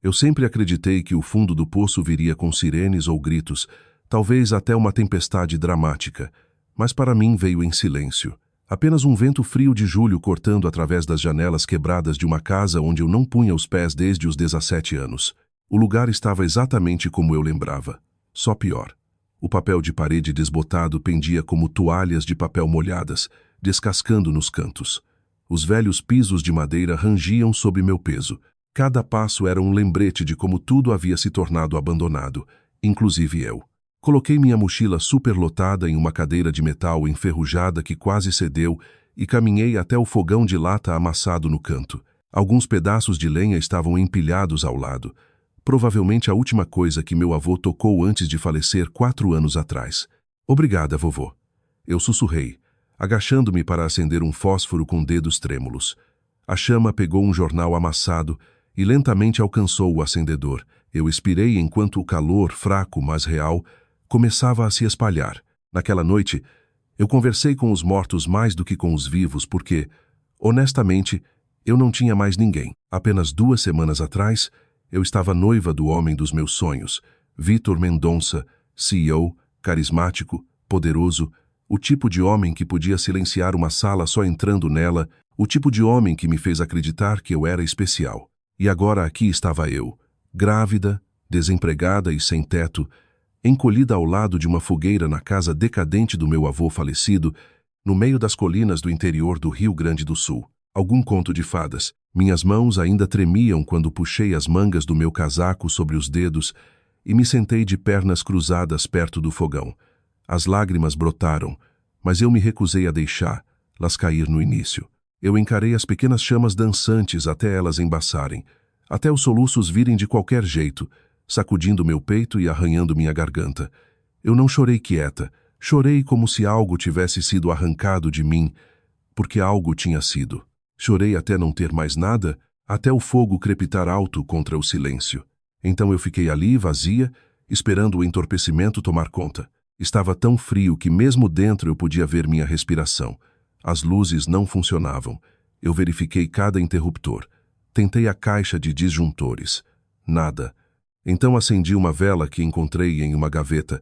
Eu sempre acreditei que o fundo do poço viria com sirenes ou gritos, talvez até uma tempestade dramática. Mas para mim veio em silêncio. Apenas um vento frio de julho cortando através das janelas quebradas de uma casa onde eu não punha os pés desde os 17 anos. O lugar estava exatamente como eu lembrava, só pior. O papel de parede desbotado pendia como toalhas de papel molhadas, descascando nos cantos. Os velhos pisos de madeira rangiam sob meu peso. Cada passo era um lembrete de como tudo havia se tornado abandonado, inclusive eu. Coloquei minha mochila superlotada em uma cadeira de metal enferrujada que quase cedeu e caminhei até o fogão de lata amassado no canto. Alguns pedaços de lenha estavam empilhados ao lado. Provavelmente a última coisa que meu avô tocou antes de falecer 4 anos atrás. Obrigada, vovô. Eu sussurrei, agachando-me para acender um fósforo com dedos trêmulos. A chama pegou um jornal amassado e lentamente alcançou o acendedor. Eu expirei enquanto o calor, fraco mas real, começava a se espalhar. Naquela noite, eu conversei com os mortos mais do que com os vivos porque, honestamente, eu não tinha mais ninguém. Apenas 2 semanas atrás, eu estava noiva do homem dos meus sonhos, Vítor Mendonça, CEO, carismático, poderoso, o tipo de homem que podia silenciar uma sala só entrando nela, o tipo de homem que me fez acreditar que eu era especial. E agora aqui estava eu, grávida, desempregada e sem teto, encolhida ao lado de uma fogueira na casa decadente do meu avô falecido, no meio das colinas do interior do Rio Grande do Sul. Algum conto de fadas. Minhas mãos ainda tremiam quando puxei as mangas do meu casaco sobre os dedos e me sentei de pernas cruzadas perto do fogão. As lágrimas brotaram, mas eu me recusei a deixá-las cair no início. Eu encarei as pequenas chamas dançantes até elas embaçarem, até os soluços virem de qualquer jeito, sacudindo meu peito e arranhando minha garganta. Eu não chorei quieta, chorei como se algo tivesse sido arrancado de mim, porque algo tinha sido. Chorei até não ter mais nada, até o fogo crepitar alto contra o silêncio. Então eu fiquei ali, vazia, esperando o entorpecimento tomar conta. Estava tão frio que mesmo dentro eu podia ver minha respiração. As luzes não funcionavam. Eu verifiquei cada interruptor. Tentei a caixa de disjuntores. Nada. Então acendi uma vela que encontrei em uma gaveta.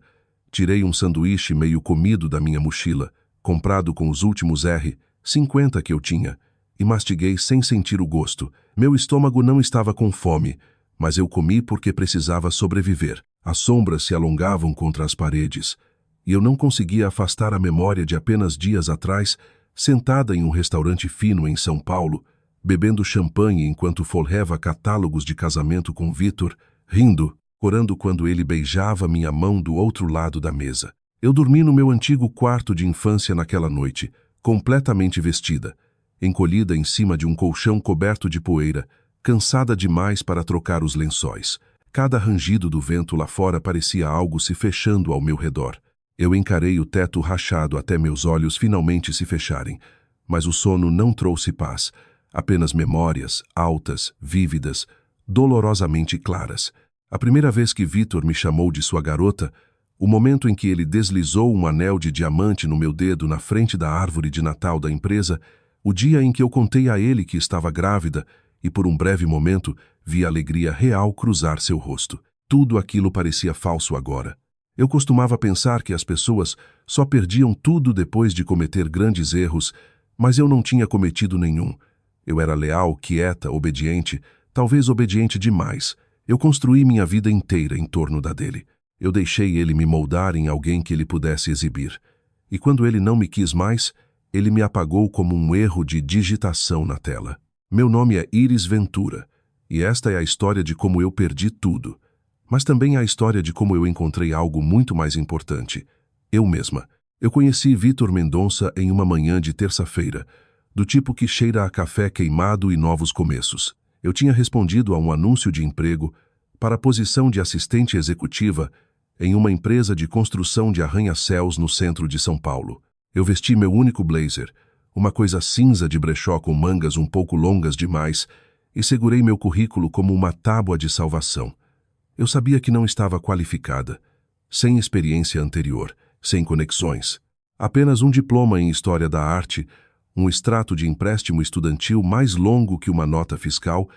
Tirei um sanduíche meio comido da minha mochila, comprado com os últimos R$50 que eu tinha, e mastiguei sem sentir o gosto. Meu estômago não estava com fome, mas eu comi porque precisava sobreviver. As sombras se alongavam contra as paredes, e eu não conseguia afastar a memória de apenas dias atrás, sentada em um restaurante fino em São Paulo, bebendo champanhe enquanto folhava catálogos de casamento com Vítor, rindo, corando quando ele beijava minha mão do outro lado da mesa. Eu dormi no meu antigo quarto de infância naquela noite, completamente vestida, encolhida em cima de um colchão coberto de poeira, cansada demais para trocar os lençóis. Cada rangido do vento lá fora parecia algo se fechando ao meu redor. Eu encarei o teto rachado até meus olhos finalmente se fecharem, mas o sono não trouxe paz, apenas memórias, altas, vívidas, dolorosamente claras. A primeira vez que Vítor me chamou de sua garota, o momento em que ele deslizou um anel de diamante no meu dedo na frente da árvore de Natal da empresa, o dia em que eu contei a ele que estava grávida e por um breve momento vi a alegria real cruzar seu rosto. Tudo aquilo parecia falso agora. Eu costumava pensar que as pessoas só perdiam tudo depois de cometer grandes erros, mas eu não tinha cometido nenhum. Eu era leal, quieta, obediente, talvez obediente demais. Eu construí minha vida inteira em torno da dele. Eu deixei ele me moldar em alguém que ele pudesse exibir. E quando ele não me quis mais, ele me apagou como um erro de digitação na tela. Meu nome é Iris Ventura, e esta é a história de como eu perdi tudo. Mas também a história de como eu encontrei algo muito mais importante. Eu mesma. Eu conheci Vítor Mendonça em uma manhã de terça-feira, do tipo que cheira a café queimado e novos começos. Eu tinha respondido a um anúncio de emprego para a posição de assistente executiva em uma empresa de construção de arranha-céus no centro de São Paulo. Eu vesti meu único blazer, uma coisa cinza de brechó com mangas um pouco longas demais, e segurei meu currículo como uma tábua de salvação. Eu sabia que não estava qualificada, sem experiência anterior, sem conexões. Apenas um diploma em História da Arte, um extrato de empréstimo estudantil mais longo que uma nota fiscal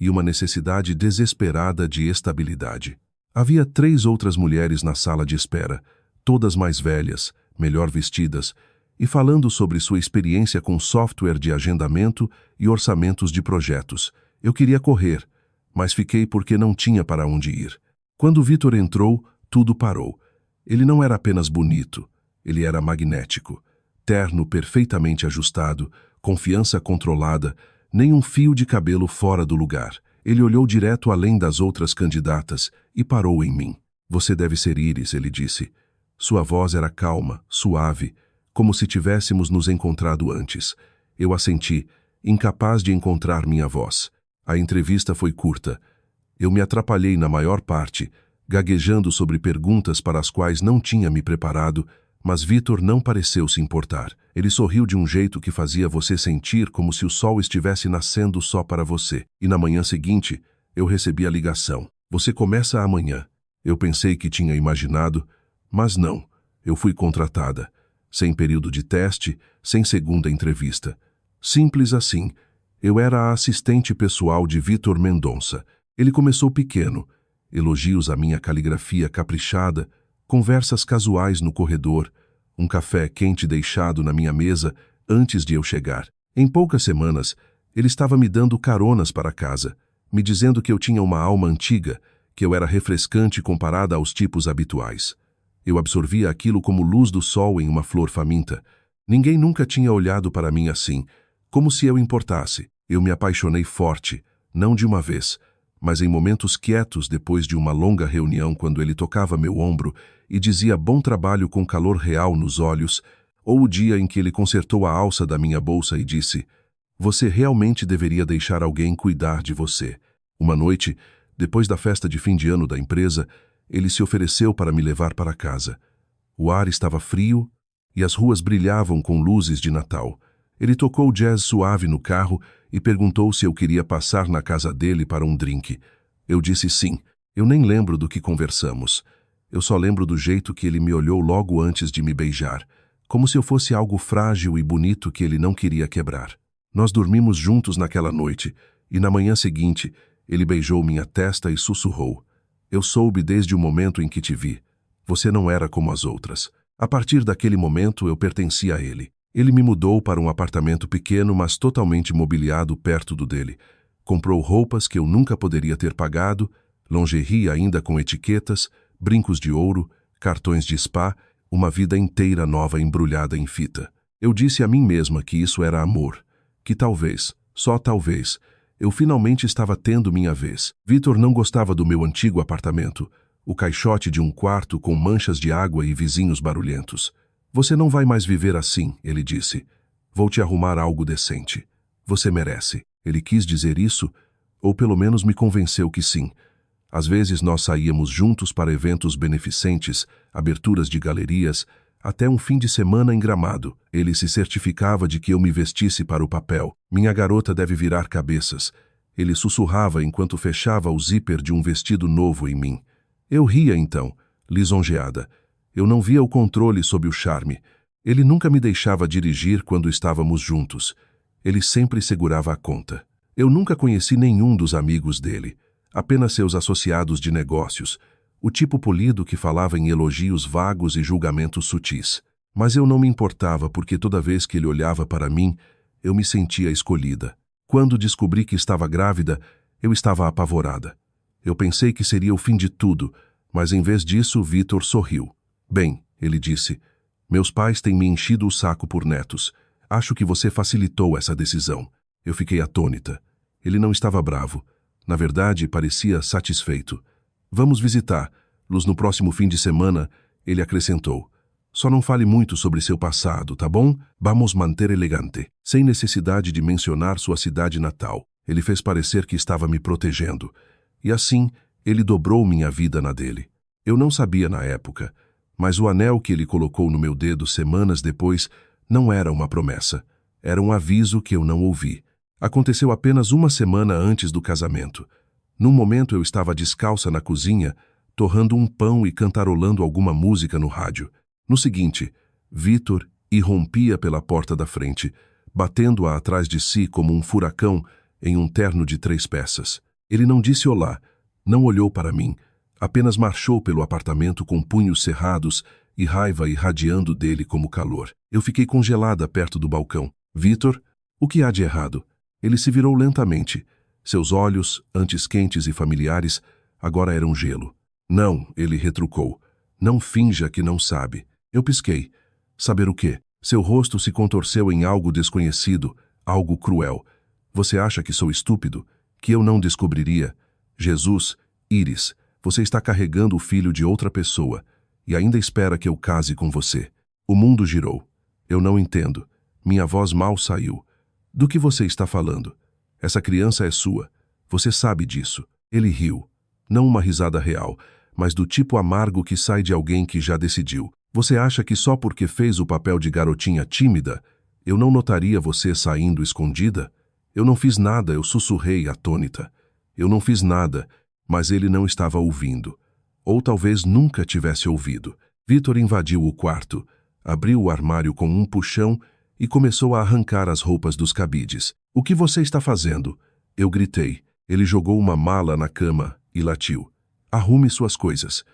e uma necessidade desesperada de estabilidade. Havia 3 outras mulheres na sala de espera, todas mais velhas, melhor vestidas, e falando sobre sua experiência com software de agendamento e orçamentos de projetos. Eu queria correr, mas fiquei porque não tinha para onde ir. Quando Vitor entrou, tudo parou. Ele não era apenas bonito, ele era magnético. Terno perfeitamente ajustado, confiança controlada, nem um fio de cabelo fora do lugar. Ele olhou direto além das outras candidatas e parou em mim. Você deve ser Iris, ele disse. Sua voz era calma, suave, como se tivéssemos nos encontrado antes. Eu assenti, incapaz de encontrar minha voz. A entrevista foi curta. Eu me atrapalhei na maior parte, gaguejando sobre perguntas para as quais não tinha me preparado, mas Vitor não pareceu se importar. Ele sorriu de um jeito que fazia você sentir como se o sol estivesse nascendo só para você. E na manhã seguinte, eu recebi a ligação. Você começa amanhã. Eu pensei que tinha imaginado, mas não. Eu fui contratada. Sem período de teste, sem segunda entrevista. Simples assim. Eu era a assistente pessoal de Vitor Mendonça. Ele começou pequeno. Elogios à minha caligrafia caprichada, conversas casuais no corredor, um café quente deixado na minha mesa antes de eu chegar. Em poucas semanas, ele estava me dando caronas para casa, me dizendo que eu tinha uma alma antiga, que eu era refrescante comparada aos tipos habituais. Eu absorvia aquilo como luz do sol em uma flor faminta. Ninguém nunca tinha olhado para mim assim, como se eu importasse. Eu me apaixonei forte, não de uma vez, mas em momentos quietos depois de uma longa reunião, quando ele tocava meu ombro e dizia bom trabalho com calor real nos olhos, ou o dia em que ele consertou a alça da minha bolsa e disse: você realmente deveria deixar alguém cuidar de você. Uma noite, depois da festa de fim de ano da empresa, ele se ofereceu para me levar para casa. O ar estava frio e as ruas brilhavam com luzes de Natal. Ele tocou jazz suave no carro e perguntou se eu queria passar na casa dele para um drink. Eu disse sim. Eu nem lembro do que conversamos. Eu só lembro do jeito que ele me olhou logo antes de me beijar, como se eu fosse algo frágil e bonito que ele não queria quebrar. Nós dormimos juntos naquela noite, e na manhã seguinte, ele beijou minha testa e sussurrou: eu soube desde o momento em que te vi. Você não era como as outras. A partir daquele momento, eu pertencia a ele. Ele me mudou para um apartamento pequeno, mas totalmente mobiliado perto do dele. Comprou roupas que eu nunca poderia ter pagado, lingerie ainda com etiquetas, brincos de ouro, cartões de spa, uma vida inteira nova embrulhada em fita. Eu disse a mim mesma que isso era amor, que talvez, só talvez, eu finalmente estava tendo minha vez. Vitor não gostava do meu antigo apartamento, o caixote de um quarto com manchas de água e vizinhos barulhentos. Você não vai mais viver assim, ele disse. Vou te arrumar algo decente. Você merece. Ele quis dizer isso, ou pelo menos me convenceu que sim. Às vezes nós saíamos juntos para eventos beneficentes, aberturas de galerias, até um fim de semana em Gramado. Ele se certificava de que eu me vestisse para o papel. Minha garota deve virar cabeças. Ele sussurrava enquanto fechava o zíper de um vestido novo em mim. Eu ria então, lisonjeada. Eu não via o controle sob o charme. Ele nunca me deixava dirigir quando estávamos juntos. Ele sempre segurava a conta. Eu nunca conheci nenhum dos amigos dele, apenas seus associados de negócios, o tipo polido que falava em elogios vagos e julgamentos sutis. Mas eu não me importava porque toda vez que ele olhava para mim, eu me sentia escolhida. Quando descobri que estava grávida, eu estava apavorada. Eu pensei que seria o fim de tudo, mas em vez disso, Vitor sorriu. Bem, ele disse, meus pais têm me enchido o saco por netos. Acho que você facilitou essa decisão. Eu fiquei atônita. Ele não estava bravo. Na verdade, parecia satisfeito. Vamos visitar-los no próximo fim de semana, ele acrescentou. Só não fale muito sobre seu passado, tá bom? Vamos manter elegante. Sem necessidade de mencionar sua cidade natal. Ele fez parecer que estava me protegendo. E assim, ele dobrou minha vida na dele. Eu não sabia na época, mas o anel que ele colocou no meu dedo semanas depois não era uma promessa. Era um aviso que eu não ouvi. Aconteceu apenas uma semana antes do casamento. Num momento eu estava descalça na cozinha, torrando um pão e cantarolando alguma música no rádio. No seguinte, Vitor irrompia pela porta da frente, batendo-a atrás de si como um furacão em um terno de 3 peças. Ele não disse olá, não olhou para mim, apenas marchou pelo apartamento com punhos cerrados e raiva irradiando dele como calor. Eu fiquei congelada perto do balcão. Vitor, o que há de errado? Ele se virou lentamente. Seus olhos, antes quentes e familiares, agora eram gelo. Não, ele retrucou. Não finja que não sabe. Eu pisquei. Saber o quê? Seu rosto se contorceu em algo desconhecido, algo cruel. Você acha que sou estúpido? Que eu não descobriria? Jesus, Iris, você está carregando o filho de outra pessoa e ainda espera que eu case com você. O mundo girou. Eu não entendo. Minha voz mal saiu. Do que você está falando? Essa criança é sua. Você sabe disso. Ele riu. Não uma risada real, mas do tipo amargo que sai de alguém que já decidiu. Você acha que só porque fez o papel de garotinha tímida, eu não notaria você saindo escondida? Eu não fiz nada, eu sussurrei atônita. Eu não fiz nada, mas ele não estava ouvindo. Ou talvez nunca tivesse ouvido. Vitor invadiu o quarto, abriu o armário com um puxão e começou a arrancar as roupas dos cabides. O que você está fazendo? Eu gritei. Ele jogou uma mala na cama e latiu. Arrume suas coisas.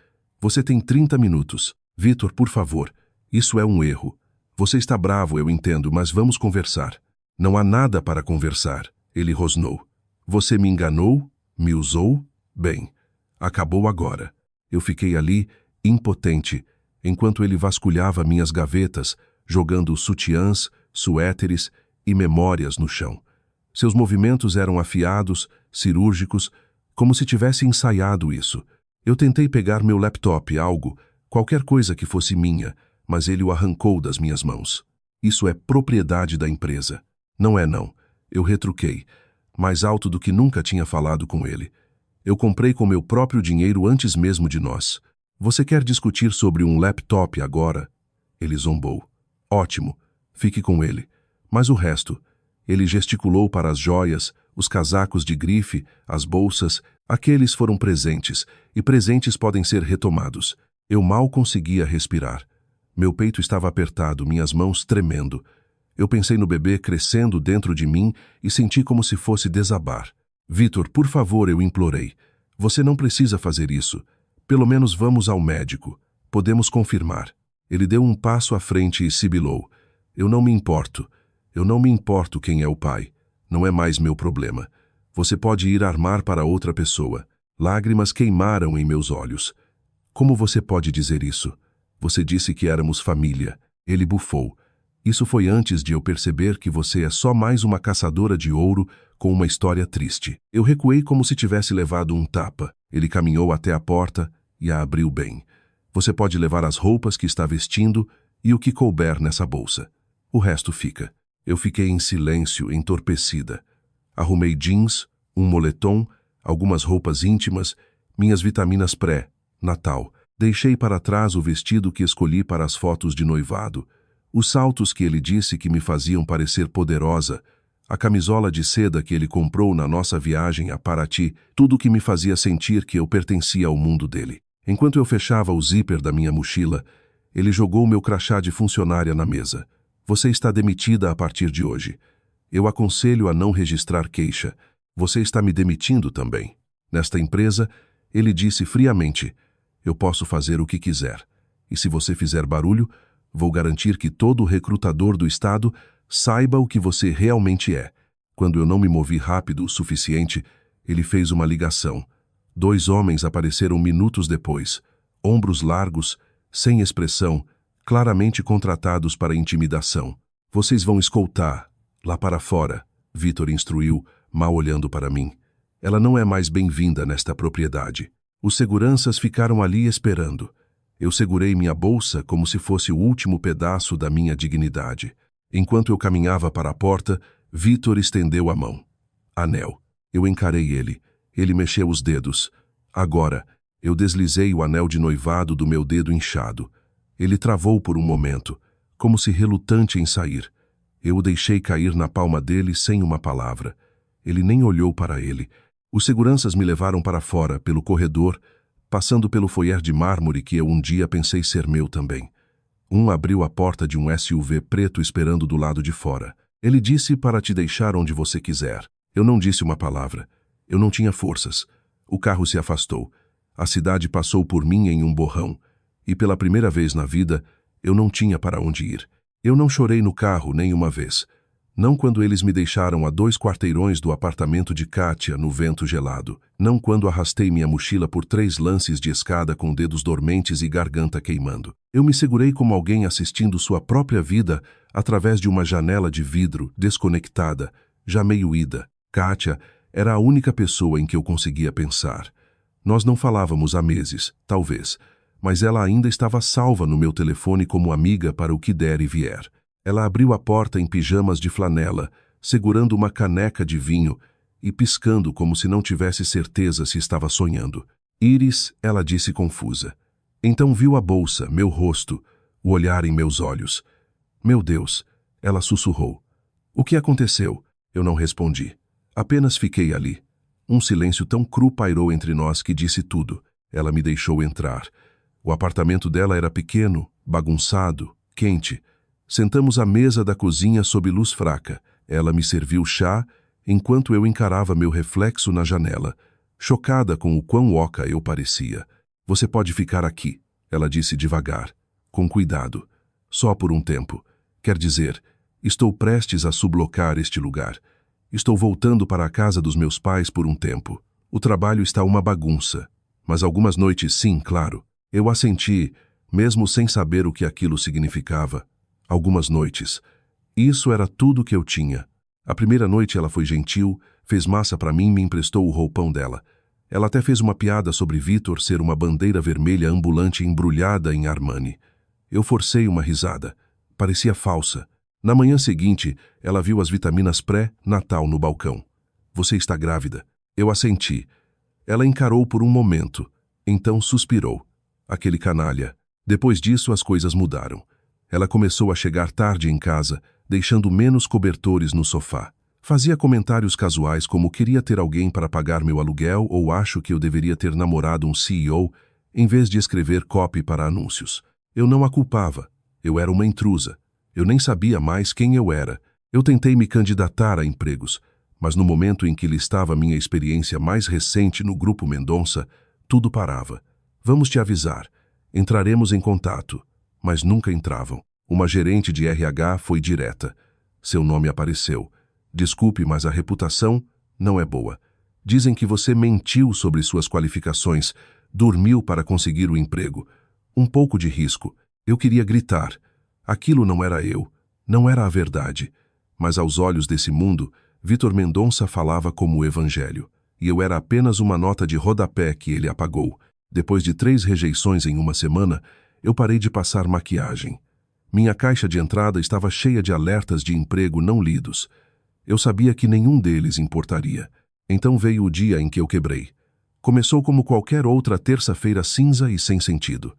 Você tem 30 minutos. Vitor, por favor. Isso é um erro. Você está bravo, eu entendo, mas vamos conversar. Não há nada para conversar. Ele rosnou. Você me enganou? Me usou? Bem, acabou agora. Eu fiquei ali, impotente, enquanto ele vasculhava minhas gavetas, jogando sutiãs, suéteres e memórias no chão. Seus movimentos eram afiados, cirúrgicos, como se tivesse ensaiado isso. Eu tentei pegar meu laptop, algo, qualquer coisa que fosse minha, mas ele o arrancou das minhas mãos. Isso é propriedade da empresa. Não é não. Eu retruquei, mais alto do que nunca tinha falado com ele. Eu comprei com meu próprio dinheiro antes mesmo de nós. Você quer discutir sobre um laptop agora? Ele zombou. Ótimo. Fique com ele. Mas o resto? Ele gesticulou para as joias, os casacos de grife, as bolsas. Aqueles foram presentes, e presentes podem ser retomados. Eu mal conseguia respirar. Meu peito estava apertado, minhas mãos tremendo. Eu pensei no bebê crescendo dentro de mim e senti como se fosse desabar. Vitor, por favor, eu implorei. Você não precisa fazer isso. Pelo menos vamos ao médico. Podemos confirmar. Ele deu um passo à frente e sibilou. Eu não me importo. Eu não me importo quem é o pai. Não é mais meu problema. Você pode ir armar para outra pessoa. Lágrimas queimaram em meus olhos. Como você pode dizer isso? Você disse que éramos família. Ele bufou. Isso foi antes de eu perceber que você é só mais uma caçadora de ouro com uma história triste. Eu recuei como se tivesse levado um tapa. Ele caminhou até a porta e a abriu bem. Você pode levar as roupas que está vestindo e o que couber nessa bolsa. O resto fica. Eu fiquei em silêncio, entorpecida. Arrumei jeans, um moletom, algumas roupas íntimas, minhas vitaminas pré-natal. Deixei para trás o vestido que escolhi para as fotos de noivado, os saltos que ele disse que me faziam parecer poderosa, a camisola de seda que ele comprou na nossa viagem a Paraty, tudo que me fazia sentir que eu pertencia ao mundo dele. Enquanto eu fechava o zíper da minha mochila, ele jogou meu crachá de funcionária na mesa. Você está demitida a partir de hoje. Eu aconselho a não registrar queixa. Você está me demitindo também. Nesta empresa, ele disse friamente, eu posso fazer o que quiser. E se você fizer barulho, vou garantir que todo recrutador do Estado saiba o que você realmente é. Quando eu não me movi rápido o suficiente, ele fez uma ligação. 2 homens apareceram minutos depois, ombros largos, sem expressão, claramente contratados para intimidação. Vocês vão escoltar, lá para fora, Vitor instruiu, mal olhando para mim. Ela não é mais bem-vinda nesta propriedade. Os seguranças ficaram ali esperando. Eu segurei minha bolsa como se fosse o último pedaço da minha dignidade. Enquanto eu caminhava para a porta, Vitor estendeu a mão. Anel. Eu encarei ele. Ele mexeu os dedos. Agora, eu deslizei o anel de noivado do meu dedo inchado. Ele travou por um momento, como se relutante em sair. Eu o deixei cair na palma dele sem uma palavra. Ele nem olhou para ele. Os seguranças me levaram para fora, pelo corredor, passando pelo foyer de mármore que eu um dia pensei ser meu também. Um abriu a porta de um SUV preto esperando do lado de fora. Ele disse para te deixar onde você quiser. Eu não disse uma palavra. Eu não tinha forças. O carro se afastou. A cidade passou por mim em um borrão. E pela primeira vez na vida, eu não tinha para onde ir. Eu não chorei no carro nem uma vez. Não quando eles me deixaram a 2 quarteirões do apartamento de Kátia no vento gelado. Não quando arrastei minha mochila por 3 lances de escada com dedos dormentes e garganta queimando. Eu me segurei como alguém assistindo sua própria vida através de uma janela de vidro, desconectada, já meio ida. Kátia era a única pessoa em que eu conseguia pensar. Nós não falávamos há meses, talvez, mas ela ainda estava salva no meu telefone como amiga para o que der e vier. Ela abriu a porta em pijamas de flanela, segurando uma caneca de vinho e piscando como se não tivesse certeza se estava sonhando. Iris, ela disse confusa. Então viu a bolsa, meu rosto, o olhar em meus olhos. Meu Deus, ela sussurrou. O que aconteceu? Eu não respondi. Apenas fiquei ali. Um silêncio tão cru pairou entre nós que disse tudo. Ela me deixou entrar. O apartamento dela era pequeno, bagunçado, quente. Sentamos à mesa da cozinha sob luz fraca. Ela me serviu chá, enquanto eu encarava meu reflexo na janela, chocada com o quão oca eu parecia. Você pode ficar aqui, ela disse devagar, com cuidado. Só por um tempo. Quer dizer, estou prestes a sublocar este lugar. Estou voltando para a casa dos meus pais por um tempo. O trabalho está uma bagunça. Mas algumas noites, sim, claro. Eu assenti, mesmo sem saber o que aquilo significava. Algumas noites. Isso era tudo que eu tinha. A primeira noite ela foi gentil, fez massa para mim e me emprestou o roupão dela. Ela até fez uma piada sobre Vitor ser uma bandeira vermelha ambulante embrulhada em Armani. Eu forcei uma risada. Parecia falsa. Na manhã seguinte, ela viu as vitaminas pré-natal no balcão. Você está grávida. Eu assenti. Ela encarou por um momento. Então suspirou. Aquele canalha. Depois disso, as coisas mudaram. Ela começou a chegar tarde em casa, deixando menos cobertores no sofá. Fazia comentários casuais como queria ter alguém para pagar meu aluguel ou acho que eu deveria ter namorado um CEO, em vez de escrever copy para anúncios. Eu não a culpava. Eu era uma intrusa. Eu nem sabia mais quem eu era. Eu tentei me candidatar a empregos, mas no momento em que listava minha experiência mais recente no Grupo Mendonça, tudo parava. Vamos te avisar. Entraremos em contato. Mas nunca entravam. Uma gerente de RH foi direta. Seu nome apareceu. Desculpe, mas a reputação não é boa. Dizem que você mentiu sobre suas qualificações, dormiu para conseguir o emprego. Um pouco de risco. Eu queria gritar. Aquilo não era eu. Não era a verdade. Mas aos olhos desse mundo, Vitor Mendonça falava como o evangelho. E eu era apenas uma nota de rodapé que ele apagou. Depois de 3 rejeições em uma semana, eu parei de passar maquiagem. Minha caixa de entrada estava cheia de alertas de emprego não lidos. Eu sabia que nenhum deles importaria. Então veio o dia em que eu quebrei. Começou como qualquer outra terça-feira cinza e sem sentido.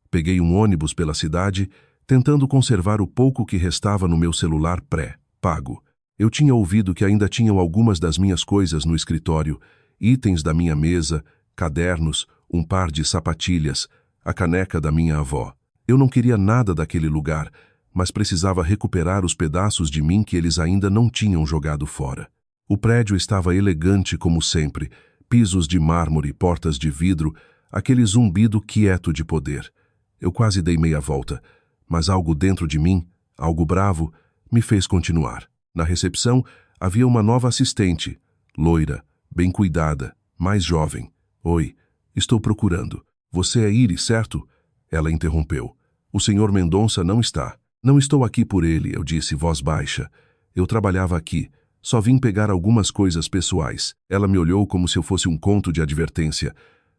Peguei um ônibus pela cidade, tentando conservar o pouco que restava no meu celular pré-pago. Eu tinha ouvido que ainda tinham algumas das minhas coisas no escritório, itens da minha mesa, cadernos, um par de sapatilhas, a caneca da minha avó. Eu não queria nada daquele lugar, mas precisava recuperar os pedaços de mim que eles ainda não tinham jogado fora. O prédio estava elegante como sempre, pisos de mármore, portas de vidro, aquele zumbido quieto de poder. Eu quase dei meia volta, mas algo dentro de mim, algo bravo, me fez continuar. Na recepção, havia uma nova assistente, loira, bem cuidada, mais jovem. Oi, estou procurando. Você é Iris, certo? Ela interrompeu. O senhor Mendonça não está. Não estou aqui por ele, eu disse, voz baixa. Eu trabalhava aqui. Só vim pegar algumas coisas pessoais. Ela me olhou como se eu fosse um conto de advertência.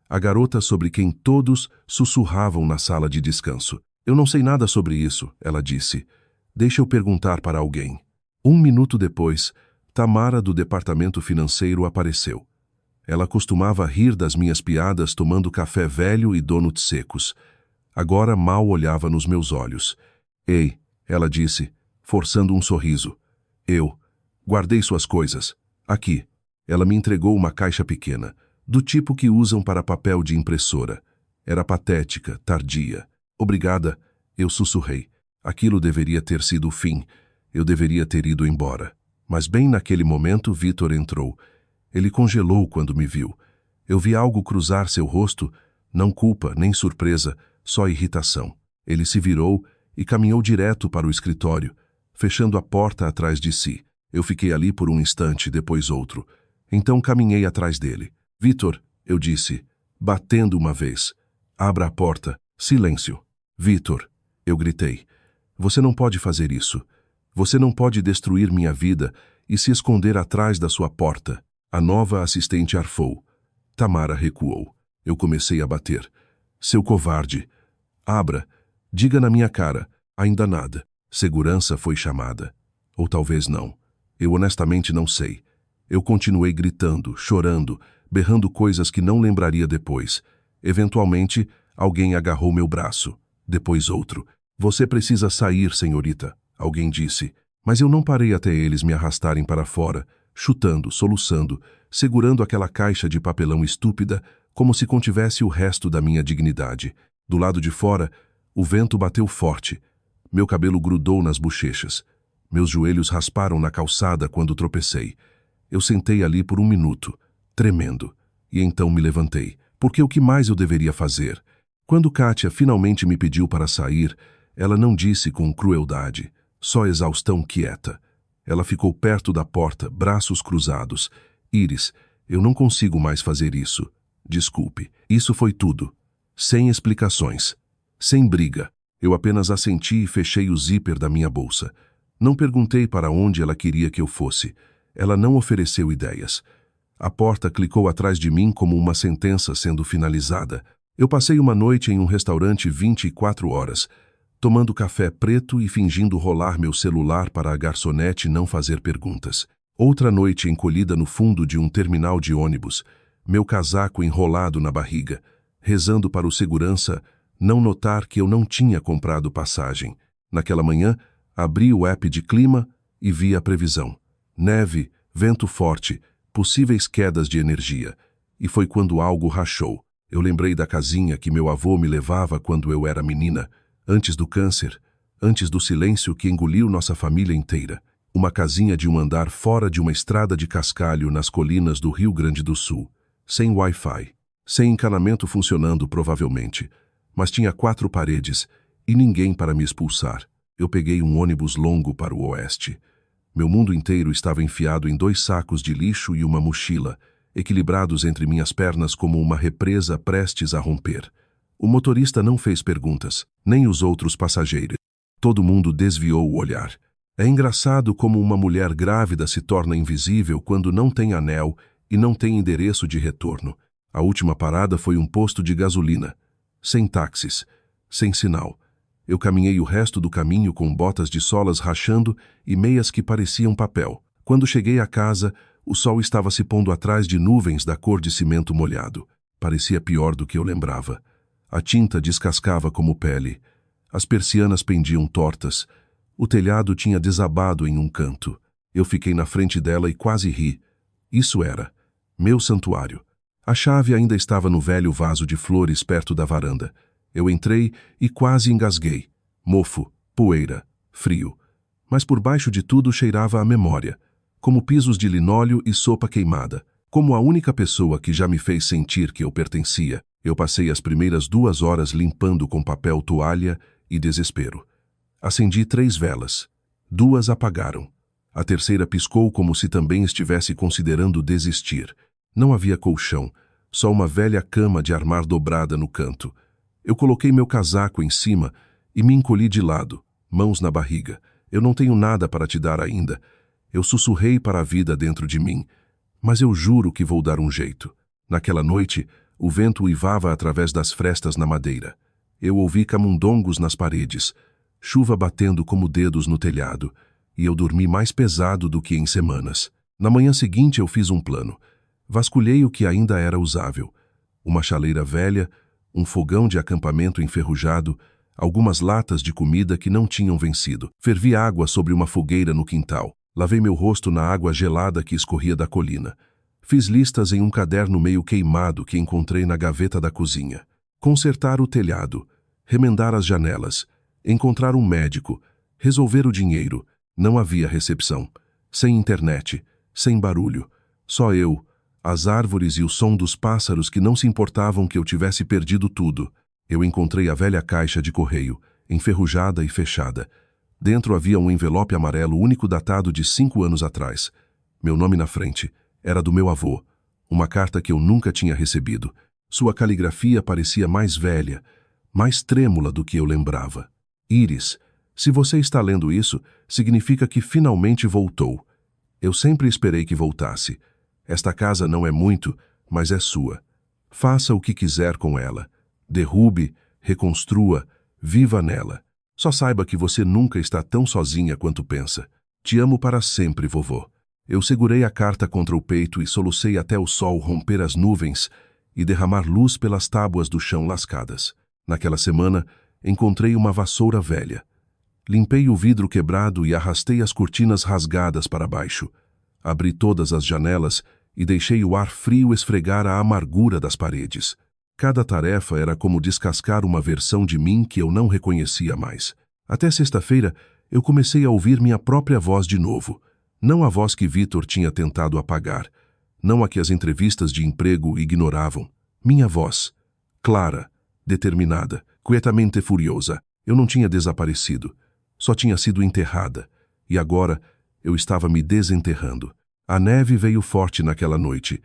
A garota sobre quem todos sussurravam na sala de descanso. Eu não sei nada sobre isso, ela disse. Deixa eu perguntar para alguém. 1 minuto depois, Tamara do departamento financeiro apareceu. Ela costumava rir das minhas piadas tomando café velho e donuts secos. Agora mal olhava nos meus olhos. Ei, ela disse, forçando um sorriso. Eu. Guardei suas coisas. Aqui. Ela me entregou uma caixa pequena, do tipo que usam para papel de impressora. Era patética, tardia. Obrigada, eu sussurrei. Aquilo deveria ter sido o fim. Eu deveria ter ido embora. Mas bem naquele momento, Vitor entrou. Ele congelou quando me viu. Eu vi algo cruzar seu rosto, não culpa, nem surpresa, só irritação. Ele se virou e caminhou direto para o escritório, fechando a porta atrás de si. Eu fiquei ali por um instante, depois outro. Então caminhei atrás dele. Vitor, eu disse, batendo uma vez. Abra a porta. Silêncio. Vitor, eu gritei. Você não pode fazer isso. Você não pode destruir minha vida e se esconder atrás da sua porta. A nova assistente arfou. Tamara recuou. Eu comecei a bater. Seu covarde. Abra. Diga na minha cara. Ainda nada. Segurança foi chamada. Ou talvez não. Eu honestamente não sei. Eu continuei gritando, chorando, berrando coisas que não lembraria depois. Eventualmente, alguém agarrou meu braço. Depois outro. Você precisa sair, senhorita, alguém disse. Mas eu não parei até eles me arrastarem para fora, chutando, soluçando, segurando aquela caixa de papelão estúpida, como se contivesse o resto da minha dignidade. Do lado de fora, o vento bateu forte. Meu cabelo grudou nas bochechas. Meus joelhos rasparam na calçada quando tropecei. Eu sentei ali por um minuto, tremendo, e então me levantei, porque o que mais eu deveria fazer? Quando Kátia finalmente me pediu para sair, ela não disse com crueldade, só exaustão quieta. Ela ficou perto da porta, braços cruzados. Iris, eu não consigo mais fazer isso. Desculpe, isso foi tudo. Sem explicações. Sem briga. Eu apenas assenti e fechei o zíper da minha bolsa. Não perguntei para onde ela queria que eu fosse. Ela não ofereceu ideias. A porta clicou atrás de mim como uma sentença sendo finalizada. Eu passei uma noite em um restaurante 24 horas, tomando café preto e fingindo rolar meu celular para a garçonete não fazer perguntas. Outra noite encolhida no fundo de um terminal de ônibus, meu casaco enrolado na barriga, rezando para o segurança não notar que eu não tinha comprado passagem. Naquela manhã, abri o app de clima e vi a previsão. Neve, vento forte, possíveis quedas de energia. E foi quando algo rachou. Eu lembrei da casinha que meu avô me levava quando eu era menina, antes do câncer, antes do silêncio que engoliu nossa família inteira. Uma casinha de um andar fora de uma estrada de cascalho nas colinas do Rio Grande do Sul. Sem Wi-Fi, sem encanamento funcionando provavelmente, mas tinha 4 paredes e ninguém para me expulsar. Eu peguei um ônibus longo para o oeste. Meu mundo inteiro estava enfiado em 2 sacos de lixo e uma mochila, equilibrados entre minhas pernas como uma represa prestes a romper. O motorista não fez perguntas, nem os outros passageiros. Todo mundo desviou o olhar. É engraçado como uma mulher grávida se torna invisível quando não tem anel e não tem endereço de retorno. A última parada foi um posto de gasolina. Sem táxis, sem sinal. Eu caminhei o resto do caminho com botas de solas rachando e meias que pareciam papel. Quando cheguei à casa, o sol estava se pondo atrás de nuvens da cor de cimento molhado. Parecia pior do que eu lembrava. A tinta descascava como pele. As persianas pendiam tortas. O telhado tinha desabado em um canto. Eu fiquei na frente dela e quase ri. Isso era meu santuário. A chave ainda estava no velho vaso de flores perto da varanda. Eu entrei e quase engasguei. Mofo, poeira, frio. Mas por baixo de tudo cheirava a memória, como pisos de linóleo e sopa queimada. Como a única pessoa que já me fez sentir que eu pertencia, eu passei as primeiras 2 horas limpando com papel toalha e desespero. Acendi 3 velas. 2 apagaram. A terceira piscou como se também estivesse considerando desistir. Não havia colchão, só uma velha cama de armar dobrada no canto. Eu coloquei meu casaco em cima e me encolhi de lado, mãos na barriga. Eu não tenho nada para te dar ainda. Eu sussurrei para a vida dentro de mim, mas eu juro que vou dar um jeito. Naquela noite, o vento uivava através das frestas na madeira. Eu ouvi camundongos nas paredes, chuva batendo como dedos no telhado, e eu dormi mais pesado do que em semanas. Na manhã seguinte eu fiz um plano. Vasculhei o que ainda era usável. Uma chaleira velha, um fogão de acampamento enferrujado, algumas latas de comida que não tinham vencido. Fervi água sobre uma fogueira no quintal. Lavei meu rosto na água gelada que escorria da colina. Fiz listas em um caderno meio queimado que encontrei na gaveta da cozinha. Consertar o telhado, remendar as janelas, encontrar um médico, resolver o dinheiro. Não havia recepção. Sem internet, sem barulho. Só eu, as árvores e o som dos pássaros que não se importavam que eu tivesse perdido tudo. Eu encontrei a velha caixa de correio, enferrujada e fechada. Dentro havia um envelope amarelo único datado de 5 anos atrás. Meu nome na frente. Era do meu avô. Uma carta que eu nunca tinha recebido. Sua caligrafia parecia mais velha, mais trêmula do que eu lembrava. Iris, se você está lendo isso, significa que finalmente voltou. Eu sempre esperei que voltasse. Esta casa não é muito, mas é sua. Faça o que quiser com ela. Derrube, reconstrua, viva nela. Só saiba que você nunca está tão sozinha quanto pensa. Te amo para sempre, vovô. Eu segurei a carta contra o peito e solucei até o sol romper as nuvens e derramar luz pelas tábuas do chão lascadas. Naquela semana, encontrei uma vassoura velha. Limpei o vidro quebrado e arrastei as cortinas rasgadas para baixo. Abri todas as janelas e deixei o ar frio esfregar a amargura das paredes. Cada tarefa era como descascar uma versão de mim que eu não reconhecia mais. Até sexta-feira, eu comecei a ouvir minha própria voz de novo. Não a voz que Vitor tinha tentado apagar. Não a que as entrevistas de emprego ignoravam. Minha voz. Clara, determinada, quietamente furiosa. Eu não tinha desaparecido. Só tinha sido enterrada. E agora, eu estava me desenterrando. A neve veio forte naquela noite.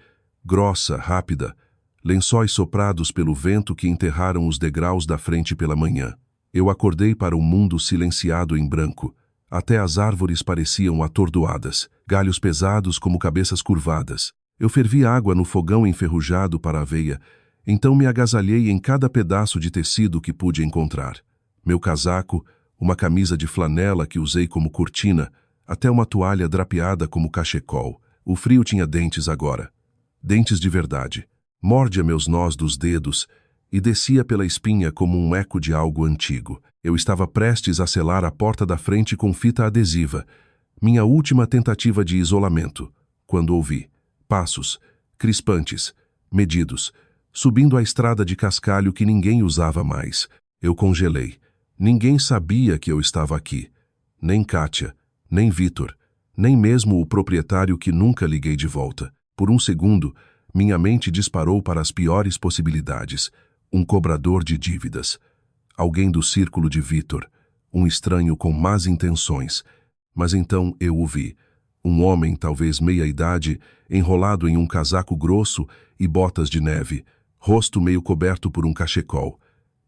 Grossa, rápida. Lençóis soprados pelo vento que enterraram os degraus da frente pela manhã. Eu acordei para um mundo silenciado em branco. Até as árvores pareciam atordoadas, galhos pesados como cabeças curvadas. Eu fervi água no fogão enferrujado para a veia, então me agasalhei em cada pedaço de tecido que pude encontrar. Meu casaco, uma camisa de flanela que usei como cortina, até uma toalha drapeada como cachecol. O frio tinha dentes agora. Dentes de verdade. Mordia meus nós dos dedos e descia pela espinha como um eco de algo antigo. Eu estava prestes a selar a porta da frente com fita adesiva, minha última tentativa de isolamento, quando ouvi passos, crispantes, medidos, subindo a estrada de cascalho que ninguém usava mais. Eu congelei. Ninguém sabia que eu estava aqui. Nem Kátia, nem Vitor, nem mesmo o proprietário que nunca liguei de volta. Por um segundo, minha mente disparou para as piores possibilidades. Um cobrador de dívidas. Alguém do círculo de Vitor. Um estranho com más intenções. Mas então eu o vi. Um homem, talvez meia-idade, enrolado em um casaco grosso e botas de neve, rosto meio coberto por um cachecol.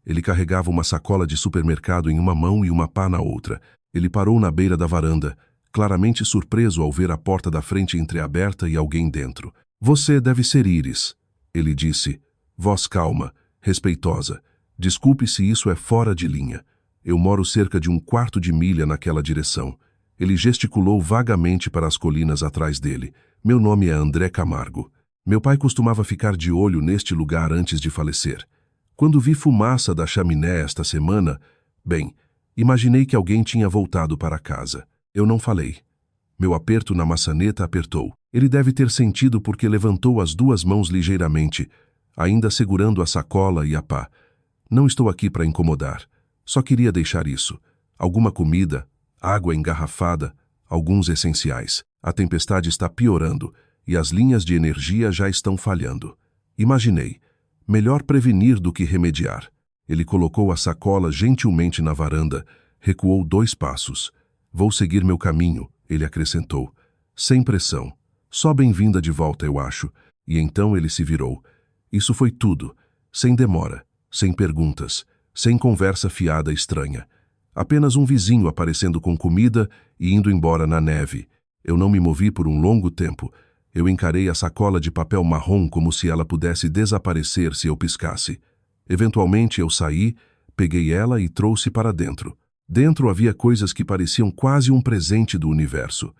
Ele carregava uma sacola de supermercado em uma mão e uma pá na outra. Ele parou na beira da varanda, claramente surpreso ao ver a porta da frente entreaberta e alguém dentro. Você deve ser Iris, ele disse, voz calma, respeitosa. Desculpe se isso é fora de linha. Eu moro cerca de um quarto de milha naquela direção. Ele gesticulou vagamente para as colinas atrás dele. Meu nome é André Camargo. Meu pai costumava ficar de olho neste lugar antes de falecer. Quando vi fumaça da chaminé esta semana, bem, imaginei que alguém tinha voltado para casa. Eu não falei. Meu aperto na maçaneta apertou. Ele deve ter sentido porque levantou as duas mãos ligeiramente, ainda segurando a sacola e a pá. Não estou aqui para incomodar. Só queria deixar isso. Alguma comida, água engarrafada, alguns essenciais. A tempestade está piorando e as linhas de energia já estão falhando. Imaginei. Melhor prevenir do que remediar. Ele colocou a sacola gentilmente na varanda, recuou 2 passos. Vou seguir meu caminho, ele acrescentou. Sem pressão. Só bem-vinda de volta, eu acho. E então ele se virou. Isso foi tudo. Sem demora, sem perguntas, sem conversa fiada estranha. Apenas um vizinho aparecendo com comida e indo embora na neve. Eu não me movi por um longo tempo. Eu encarei a sacola de papel marrom como se ela pudesse desaparecer se eu piscasse. Eventualmente eu saí, peguei ela e trouxe para dentro. Dentro havia coisas que pareciam quase um presente do universo.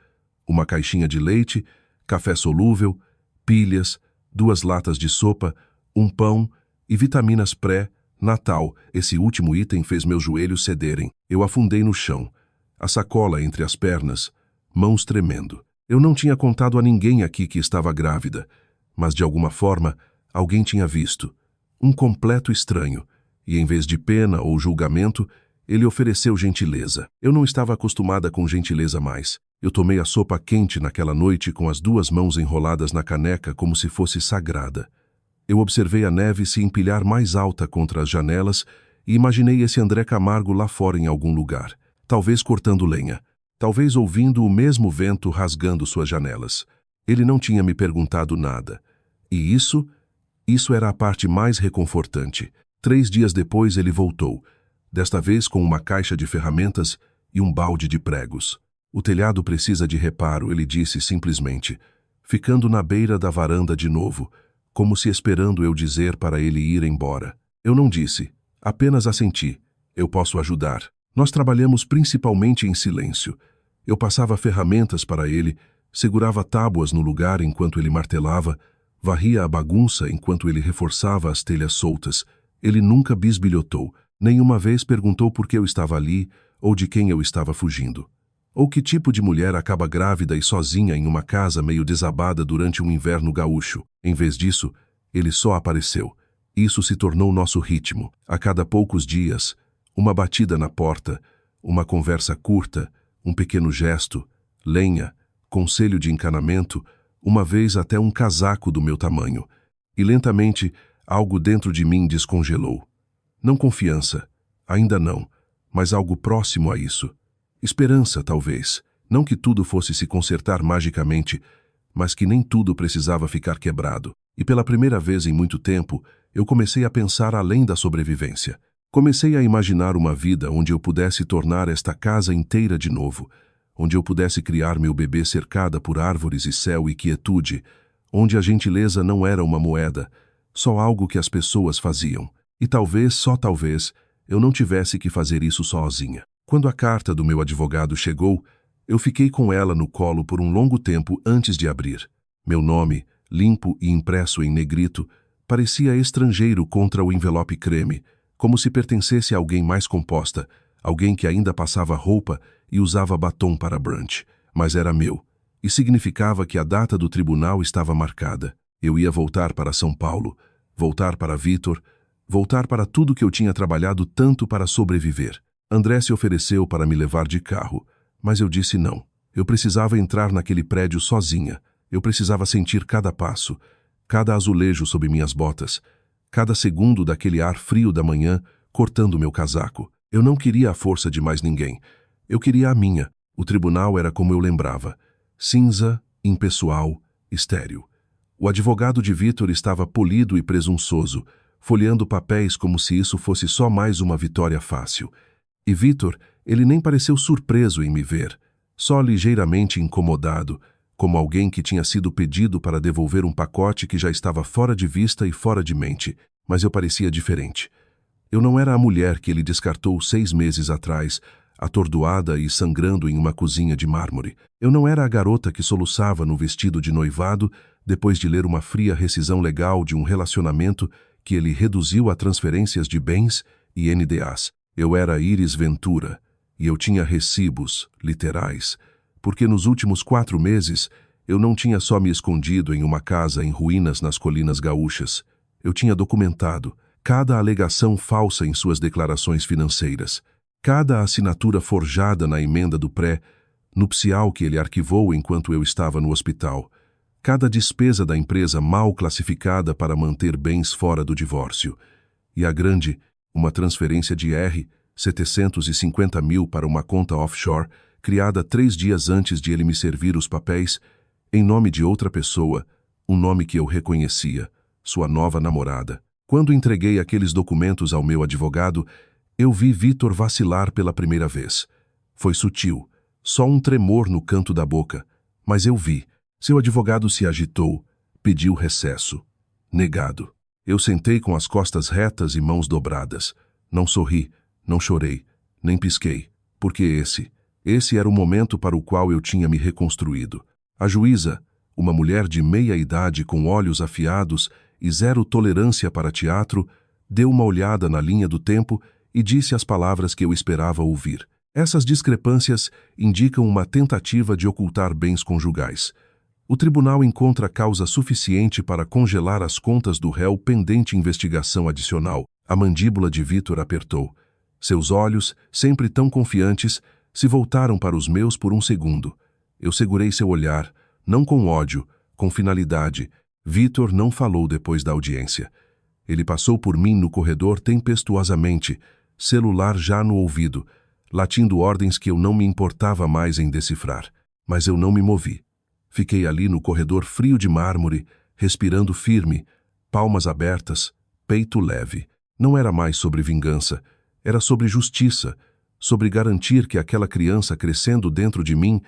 Uma caixinha de leite, café solúvel, pilhas, 2 latas de sopa, um pão e vitaminas pré-natal. Esse último item fez meus joelhos cederem. Eu afundei no chão, a sacola entre as pernas, mãos tremendo. Eu não tinha contado a ninguém aqui que estava grávida, mas de alguma forma alguém tinha visto. Um completo estranho, e em vez de pena ou julgamento, ele ofereceu gentileza. Eu não estava acostumada com gentileza mais. Eu tomei a sopa quente naquela noite com as 2 mãos enroladas na caneca como se fosse sagrada. Eu observei a neve se empilhar mais alta contra as janelas e imaginei esse André Camargo lá fora em algum lugar, talvez cortando lenha, talvez ouvindo o mesmo vento rasgando suas janelas. Ele não tinha me perguntado nada. E isso era a parte mais reconfortante. 3 dias depois ele voltou, desta vez com uma caixa de ferramentas e um balde de pregos. O telhado precisa de reparo, ele disse simplesmente, ficando na beira da varanda de novo, como se esperando eu dizer para ele ir embora. Eu não disse, apenas assenti. Eu posso ajudar. Nós trabalhamos principalmente em silêncio. Eu passava ferramentas para ele, segurava tábuas no lugar enquanto ele martelava, varria a bagunça enquanto ele reforçava as telhas soltas. Ele nunca bisbilhotou, nenhuma vez perguntou por que eu estava ali ou de quem eu estava fugindo. Ou que tipo de mulher acaba grávida e sozinha em uma casa meio desabada durante um inverno gaúcho. Em vez disso, ele só apareceu. Isso se tornou nosso ritmo. A cada poucos dias, uma batida na porta, uma conversa curta, um pequeno gesto, lenha, conselho de encanamento, uma vez até um casaco do meu tamanho. E lentamente, algo dentro de mim descongelou. Não confiança, ainda não, mas algo próximo a isso. Esperança, talvez. Não que tudo fosse se consertar magicamente, mas que nem tudo precisava ficar quebrado. E pela primeira vez em muito tempo, eu comecei a pensar além da sobrevivência. Comecei a imaginar uma vida onde eu pudesse tornar esta casa inteira de novo, onde eu pudesse criar meu bebê cercada por árvores e céu e quietude, onde a gentileza não era uma moeda, só algo que as pessoas faziam. E talvez, só talvez, eu não tivesse que fazer isso sozinha. Quando a carta do meu advogado chegou, eu fiquei com ela no colo por um longo tempo antes de abrir. Meu nome, limpo e impresso em negrito, parecia estrangeiro contra o envelope creme, como se pertencesse a alguém mais composta, alguém que ainda passava roupa e usava batom para brunch. Mas era meu, e significava que a data do tribunal estava marcada. Eu ia voltar para São Paulo, voltar para Vitor, voltar para tudo que eu tinha trabalhado tanto para sobreviver. André se ofereceu para me levar de carro, mas eu disse não. Eu precisava entrar naquele prédio sozinha. Eu precisava sentir cada passo, cada azulejo sob minhas botas, cada segundo daquele ar frio da manhã cortando meu casaco. Eu não queria a força de mais ninguém. Eu queria a minha. O tribunal era como eu lembrava. Cinza, impessoal, estéril. O advogado de Vitor estava polido e presunçoso, folheando papéis como se isso fosse só mais uma vitória fácil. E Vitor, ele nem pareceu surpreso em me ver, só ligeiramente incomodado, como alguém que tinha sido pedido para devolver um pacote que já estava fora de vista e fora de mente, mas eu parecia diferente. Eu não era a mulher que ele descartou 6 meses atrás, atordoada e sangrando em uma cozinha de mármore. Eu não era a garota que soluçava no vestido de noivado depois de ler uma fria rescisão legal de um relacionamento que ele reduziu a transferências de bens e NDAs. Eu era Iris Ventura, e eu tinha recibos, literais, porque nos últimos 4 meses eu não tinha só me escondido em uma casa em ruínas nas colinas gaúchas. Eu tinha documentado cada alegação falsa em suas declarações financeiras, cada assinatura forjada na emenda do pré-nupcial que ele arquivou enquanto eu estava no hospital, cada despesa da empresa mal classificada para manter bens fora do divórcio, e a grande, uma transferência de R$ 750 mil para uma conta offshore, criada 3 dias antes de ele me servir os papéis, em nome de outra pessoa, um nome que eu reconhecia, sua nova namorada. Quando entreguei aqueles documentos ao meu advogado, eu vi Vitor vacilar pela primeira vez. Foi sutil, só um tremor no canto da boca, mas eu vi. Seu advogado se agitou, pediu recesso. Negado. Eu sentei com as costas retas e mãos dobradas. Não sorri, não chorei, nem pisquei, porque esse era o momento para o qual eu tinha me reconstruído. A juíza, uma mulher de meia idade com olhos afiados e zero tolerância para teatro, deu uma olhada na linha do tempo e disse as palavras que eu esperava ouvir. Essas discrepâncias indicam uma tentativa de ocultar bens conjugais. O tribunal encontra causa suficiente para congelar as contas do réu pendente investigação adicional. A mandíbula de Vitor apertou. Seus olhos, sempre tão confiantes, se voltaram para os meus por um segundo. Eu segurei seu olhar, não com ódio, com finalidade. Vitor não falou depois da audiência. Ele passou por mim no corredor tempestuosamente, celular já no ouvido, latindo ordens que eu não me importava mais em decifrar. Mas eu não me movi. Fiquei ali no corredor frio de mármore, respirando firme, palmas abertas, peito leve. Não era mais sobre vingança, era sobre justiça, sobre garantir que aquela criança crescendo dentro de mim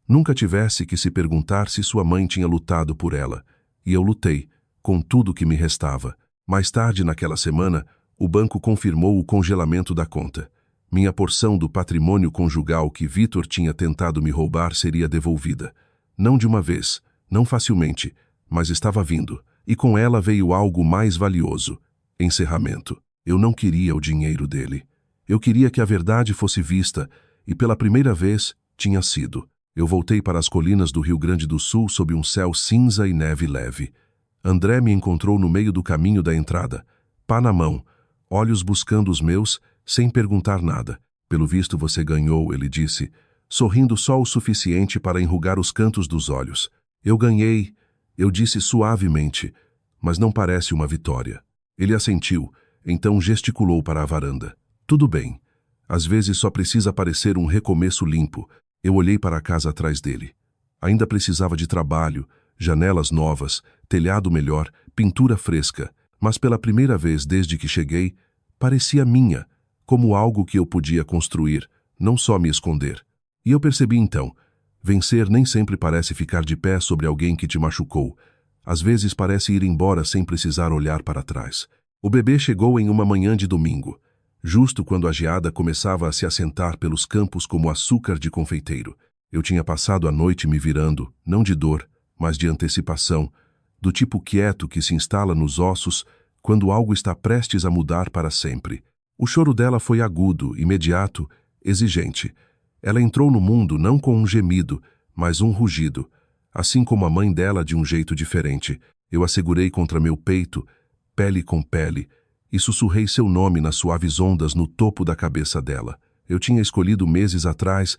nunca tivesse que se perguntar se sua mãe tinha lutado por ela. E eu lutei, com tudo que me restava. Mais tarde naquela semana, o banco confirmou o congelamento da conta. Minha porção do patrimônio conjugal que Vitor tinha tentado me roubar seria devolvida. Não de uma vez, não facilmente, mas estava vindo. E com ela veio algo mais valioso: encerramento. Eu não queria o dinheiro dele. Eu queria que a verdade fosse vista, e pela primeira vez tinha sido. Eu voltei para as colinas do Rio Grande do Sul sob um céu cinza e neve leve. André me encontrou no meio do caminho da entrada, pá na mão, olhos buscando os meus, sem perguntar nada. Pelo visto você ganhou, ele disse, sorrindo só o suficiente para enrugar os cantos dos olhos. Eu ganhei, eu disse suavemente, mas não parece uma vitória. Ele assentiu, então gesticulou para a varanda. Tudo bem. Às vezes só precisa parecer um recomeço limpo. Eu olhei para a casa atrás dele. Ainda precisava de trabalho, janelas novas, telhado melhor, pintura fresca, mas pela primeira vez desde que cheguei, parecia minha, como algo que eu podia construir, não só me esconder. E eu percebi então, vencer nem sempre parece ficar de pé sobre alguém que te machucou. Às vezes parece ir embora sem precisar olhar para trás. O bebê chegou em uma manhã de domingo, justo quando a geada começava a se assentar pelos campos como açúcar de confeiteiro. Eu tinha passado a noite me virando, não de dor, mas de antecipação, do tipo quieto que se instala nos ossos quando algo está prestes a mudar para sempre. O choro dela foi agudo, imediato, exigente. Ela entrou no mundo não com um gemido, mas um rugido, assim como a mãe dela de um jeito diferente. Eu a segurei contra meu peito, pele com pele, e sussurrei seu nome nas suaves ondas no topo da cabeça dela. Eu tinha escolhido meses atrás,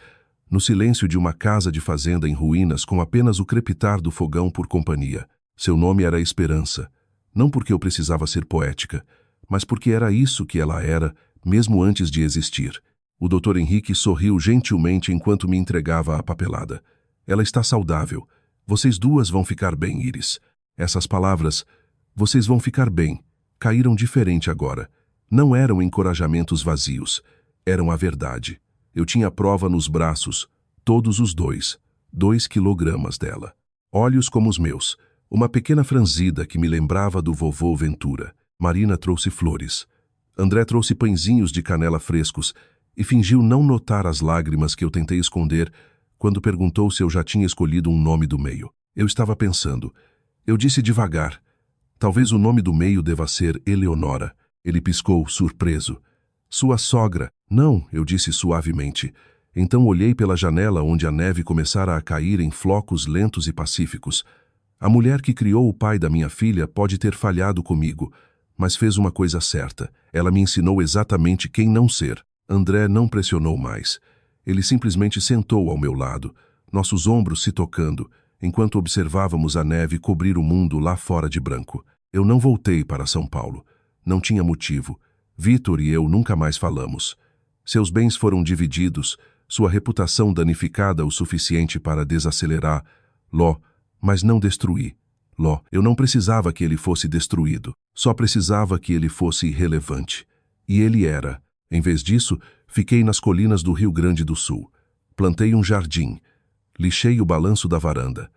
no silêncio de uma casa de fazenda em ruínas, com apenas o crepitar do fogão por companhia. Seu nome era Esperança, não porque eu precisava ser poética, mas porque era isso que ela era, mesmo antes de existir. O Dr. Henrique sorriu gentilmente enquanto me entregava a papelada. Ela está saudável. Vocês duas vão ficar bem, Iris. Essas palavras, vocês vão ficar bem, caíram diferente agora. Não eram encorajamentos vazios, eram a verdade. Eu tinha a prova nos braços, todos os 2 quilogramas dela. Olhos como os meus, uma pequena franzida que me lembrava do vovô Ventura. Marina trouxe flores. André trouxe pãezinhos de canela frescos e fingiu não notar as lágrimas que eu tentei esconder quando perguntou se eu já tinha escolhido um nome do meio. Eu estava pensando. Eu disse devagar. Talvez o nome do meio deva ser Eleonora. Ele piscou, surpreso. Sua sogra. Não, eu disse suavemente. Então olhei pela janela onde a neve começara a cair em flocos lentos e pacíficos. A mulher que criou o pai da minha filha pode ter falhado comigo, mas fez uma coisa certa. Ela me ensinou exatamente quem não ser. André não pressionou mais. Ele simplesmente sentou ao meu lado, nossos ombros se tocando, enquanto observávamos a neve cobrir o mundo lá fora de branco. Eu não voltei para São Paulo. Não tinha motivo. Vitor e eu nunca mais falamos. Seus bens foram divididos, sua reputação danificada o suficiente para desacelerar. Mas não destruir. Eu não precisava que ele fosse destruído. Só precisava que ele fosse irrelevante. E ele era. Em vez disso, fiquei nas colinas do Rio Grande do Sul. Plantei um jardim. Lixei o balanço da varanda.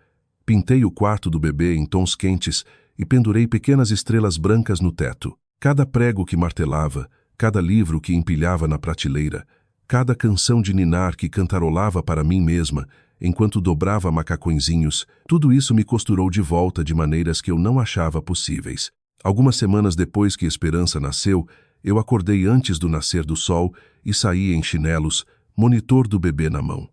Pintei o quarto do bebê em tons quentes e pendurei pequenas estrelas brancas no teto. Cada prego que martelava, cada livro que empilhava na prateleira, cada canção de ninar que cantarolava para mim mesma, enquanto dobrava macacõezinhos, tudo isso me costurou de volta de maneiras que eu não achava possíveis. Algumas semanas depois que Esperança nasceu, eu acordei antes do nascer do sol e saí em chinelos, monitor do bebê na mão.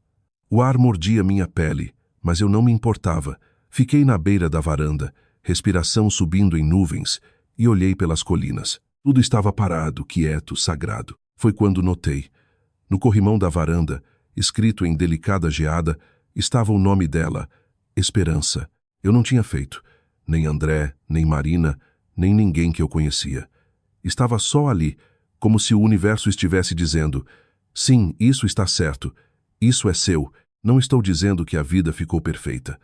O ar mordia minha pele, mas eu não me importava. Fiquei na beira da varanda, respiração subindo em nuvens, e olhei pelas colinas. Tudo estava parado, quieto, sagrado. Foi quando notei. No corrimão da varanda, escrito em delicada geada, Estava o nome dela, Esperança. Eu não tinha feito, nem André, nem Marina, nem ninguém que eu conhecia. Estava só ali, como se o universo estivesse dizendo: sim, isso está certo, isso é seu. Não estou dizendo que a vida ficou perfeita.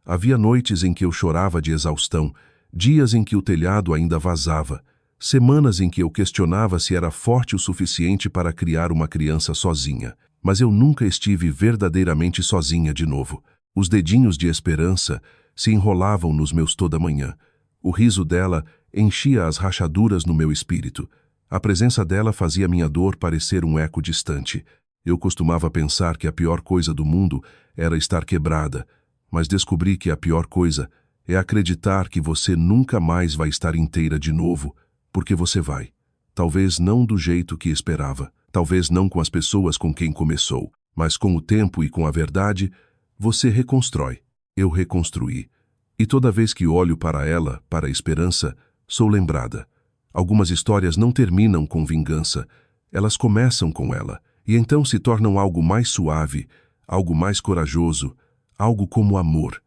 Havia noites em que eu chorava de exaustão, dias em que o telhado ainda vazava, semanas em que eu questionava se era forte o suficiente para criar uma criança sozinha. Mas eu nunca estive verdadeiramente sozinha de novo. Os dedinhos de Esperança se enrolavam nos meus toda manhã. O riso dela enchia as rachaduras no meu espírito. A presença dela fazia minha dor parecer um eco distante. Eu costumava pensar que a pior coisa do mundo era estar quebrada, mas descobri que a pior coisa é acreditar que você nunca mais vai estar inteira de novo, porque você vai. Talvez não do jeito que esperava, talvez não com as pessoas com quem começou, mas com o tempo e com a verdade, você reconstrói. Eu reconstruí. E toda vez que olho para ela, para a Esperança, sou lembrada. Algumas histórias não terminam com vingança, elas começam com ela, e então se tornam algo mais suave, algo mais corajoso, algo como amor.